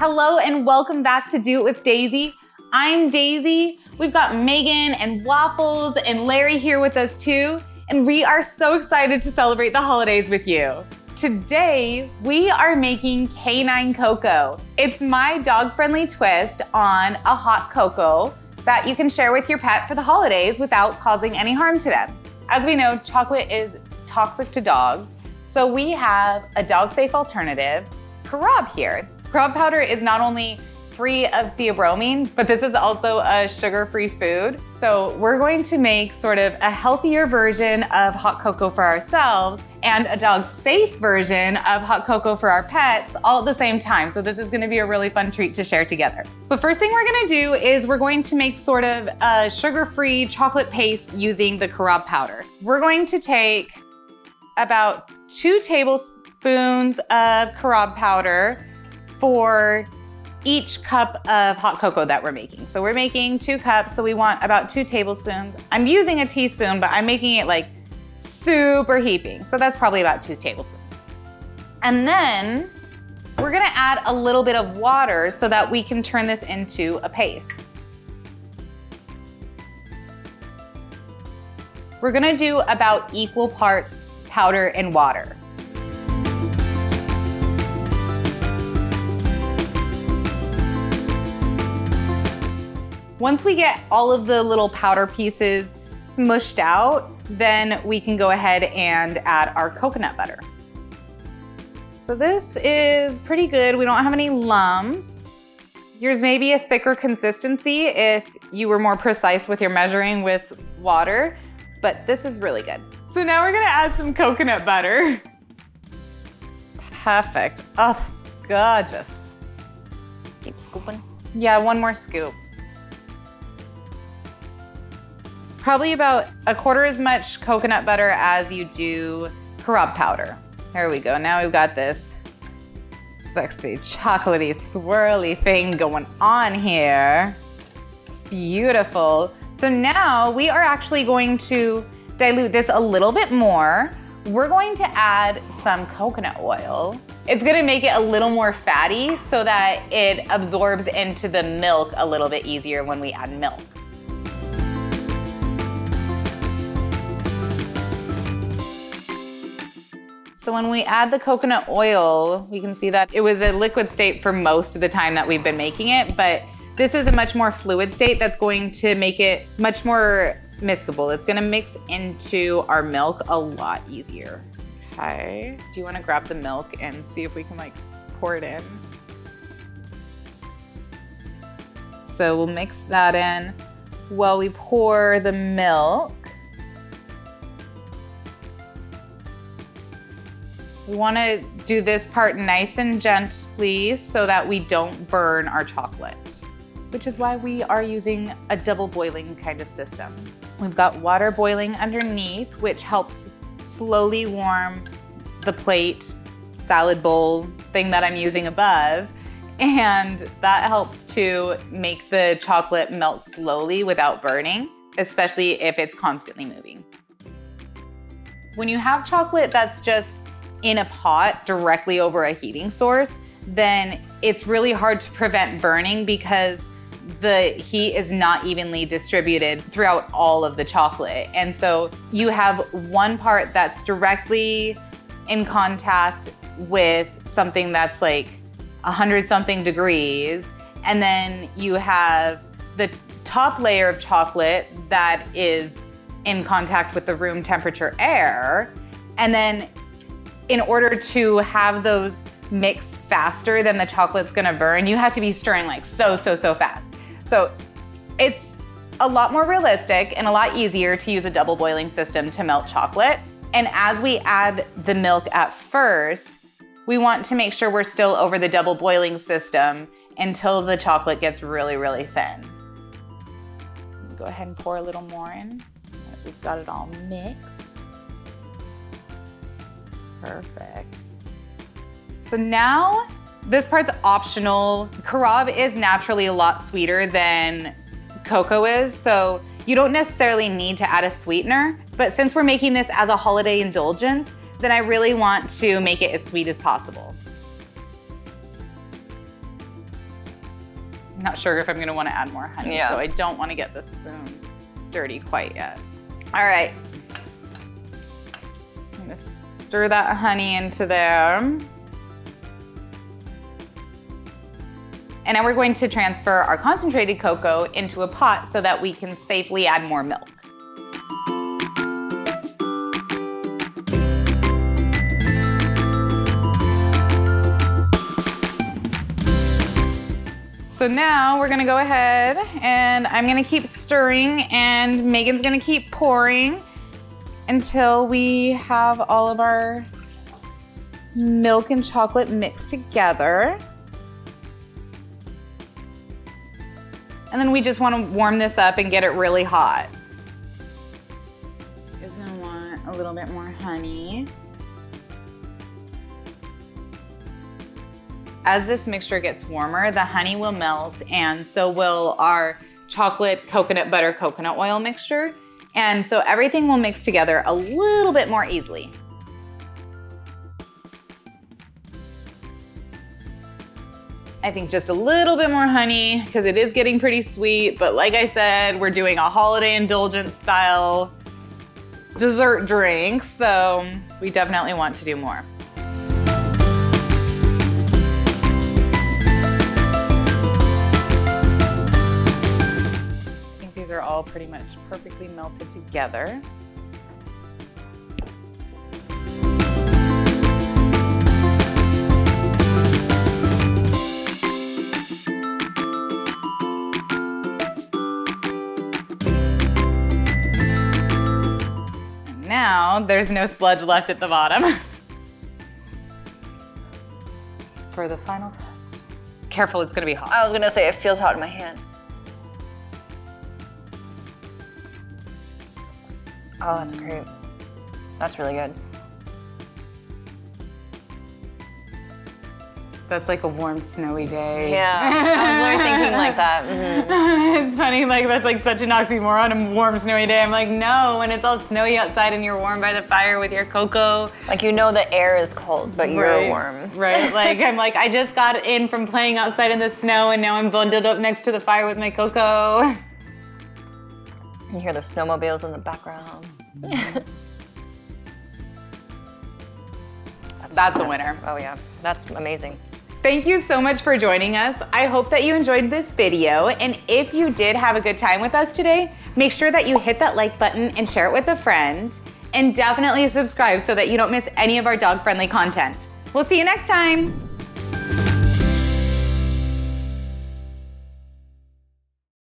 Hello and welcome back to Do It With Daisy. I'm Daisy. We've got Megan and Waffles and Larry here with us too, and we are so excited to celebrate the holidays with you. Today, we are making Canine Coco. It's my dog-friendly twist on a hot cocoa that you can share with your pet for the holidays without causing any harm to them. As we know, chocolate is toxic to dogs, so we have a dog-safe alternative, carob here. Carob powder is not only free of theobromine, but this is also a sugar-free food. So we're going to make sort of a healthier version of hot cocoa for ourselves and a dog-safe version of hot cocoa for our pets all at the same time. So this is gonna be a really fun treat to share together. So first thing we're gonna do is we're going to make sort of a sugar-free chocolate paste using the carob powder. We're going to take about 2 tablespoons of carob powder for each cup of hot cocoa that we're making. So we're making 2 cups, so we want about 2 tablespoons. I'm using a teaspoon, but I'm making it like super heaping. So that's probably about 2 tablespoons. And then we're gonna add a little bit of water so that we can turn this into a paste. We're gonna do about equal parts powder and water. Once we get all of the little powder pieces smushed out, then we can go ahead and add our coconut butter. So this is pretty good. We don't have any lumps. Yours may be a thicker consistency if you were more precise with your measuring with water, but this is really good. So now we're gonna add some coconut butter. Perfect. Oh, that's gorgeous. Keep scooping. Yeah, 1 more scoop. Probably about 1/4 as much coconut butter as you do carob powder. There we go. Now we've got this sexy, chocolatey, swirly thing going on here. It's beautiful. So now we are actually going to dilute this a little bit more. We're going to add some coconut oil. It's gonna make it a little more fatty so that it absorbs into the milk a little bit easier when we add milk. So when we add the coconut oil, we can see that it was a liquid state for most of the time that we've been making it, but this is a much more fluid state that's going to make it much more mixable. It's gonna mix into our milk a lot easier. Okay, do you wanna grab the milk and see if we can like pour it in? So we'll mix that in while we pour the milk. We wanna do this part nice and gently so that we don't burn our chocolate, which is why we are using a double boiling kind of system. We've got water boiling underneath, which helps slowly warm the plate, salad bowl thing that I'm using above, and that helps to make the chocolate melt slowly without burning, especially if it's constantly moving. When you have chocolate that's just in a pot directly over a heating source, then it's really hard to prevent burning because the heat is not evenly distributed throughout all of the chocolate. And so you have one part that's directly in contact with something that's like 100-something degrees, and then you have the top layer of chocolate that is in contact with the room temperature air, and then in order to have those mix faster than the chocolate's gonna burn, you have to be stirring like so fast. So it's a lot more realistic and a lot easier to use a double boiling system to melt chocolate. And as we add the milk at first, we want to make sure we're still over the double boiling system until the chocolate gets really, really thin. Go ahead and pour a little more in. We've got it all mixed. Perfect. So now this part's optional. Carob is naturally a lot sweeter than cocoa is, so you don't necessarily need to add a sweetener, but since we're making this as a holiday indulgence, then I really want to make it as sweet as possible. I'm not sure if I'm gonna wanna add more honey, Yeah. so I don't wanna get the spoon dirty quite yet. All right. I'm gonna stir that honey into there. And now we're going to transfer our concentrated cocoa into a pot so that we can safely add more milk. So now we're gonna go ahead and I'm gonna keep stirring and Megan's gonna keep pouring until we have all of our milk and chocolate mixed together. And then we just wanna warm this up and get it really hot. You're gonna want a little bit more honey. As this mixture gets warmer, the honey will melt and so will our chocolate coconut butter coconut oil mixture. And so everything will mix together a little bit more easily. I think just a little bit more honey because it is getting pretty sweet, but like I said, we're doing a holiday indulgence style dessert drink, so we definitely want to do more. I think these are all pretty much perfectly melted together. Now, there's no sludge left at the bottom. For the final test. Careful, it's gonna be hot. I was gonna say, it feels hot in my hand. Oh, that's great. That's really good. That's like a warm, snowy day. Yeah, I was literally thinking like that. Mm-hmm. It's funny, like that's like such an oxymoron, a warm, snowy day. I'm like, no, when it's all snowy outside and you're warm by the fire with your cocoa. Like, you know the air is cold, but you're warm. Right, like I'm like, I just got in from playing outside in the snow and now I'm bundled up next to the fire with my cocoa. You hear the snowmobiles in the background. That's a winner. Oh yeah, that's amazing. Thank you so much for joining us. I hope that you enjoyed this video. And if you did have a good time with us today, make sure that you hit that like button and share it with a friend. And definitely subscribe so that you don't miss any of our dog-friendly content. We'll see you next time.